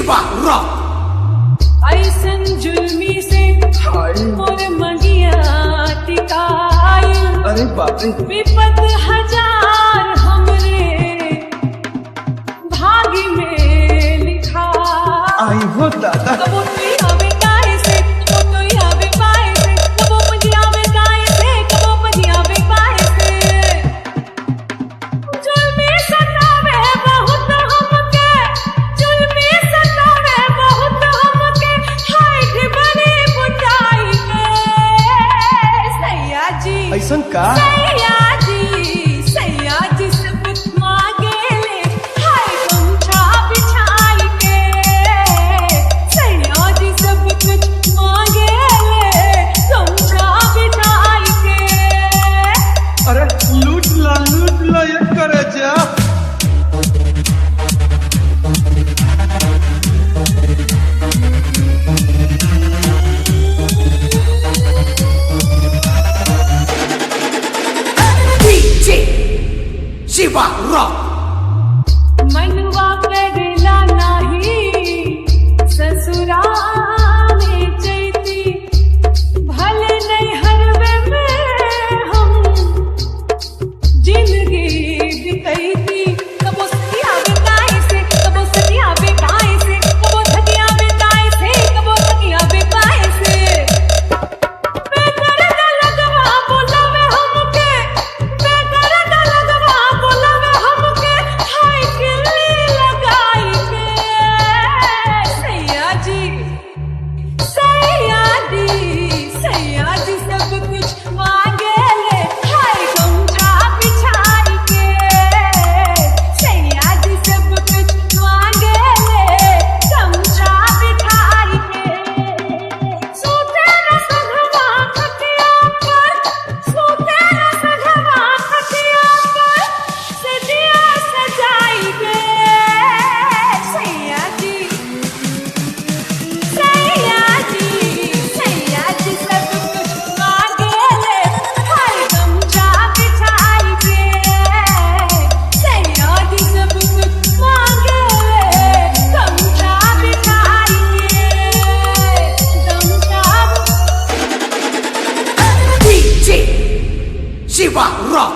Shiva rock. ऐसन जुल्मी से मोर मंगिया टिकाई। अरे बाप रे। विपत हजार हमरे भागी में लिखा। आई हो दादा। कबो तुई आवे काहे से, कबो तुई आवे पाए से, कबो मुझे आवे काहे से, कबो मुझे आवे पाए से। जुल्मी सतावे बहुत हमके, जुल्मी सतावे बहुत हमके, हाय ढिबरी बुझाई के। सैया जी ऐसन का? सैया जी सब मांगे ले, हाय गमछा बिछाई के। सैया जी सब कुछ मांगे ले, गमछा बिछाई के। अरे लूट ला ये करे जा। DJ Shiva rock. मनवा करला नाही ससुरा में जैती, भले नहीं हरवे में हम जिंदगी बितैती। कबो सतिया बेकाए से, कबो सतिया बेकाए से, कबो थकिया बेकाए से, कबो थकिया बेकाए से। बेदर्द लगवा बोलावे हमके, बेदर्द लगवा बोलावे हमके, हाय किल्ली लगाई के। सैया जी सब कुछ मांगे ले, हाय गमछा बिछाई के। सैया जी सब कुछ मांगे ले, गमछा बिछाई के। सोते न सधवा खटिया पर, सोते न सधवा खटिया पर, सजिया सजाई के। सैया जी सब कुछ मांगे ले, हाय गमछा बिछाई के। सैया जी सब कुछ मांगे ले, गमछा बिछाई के। गमछा। DJ Shiva rock.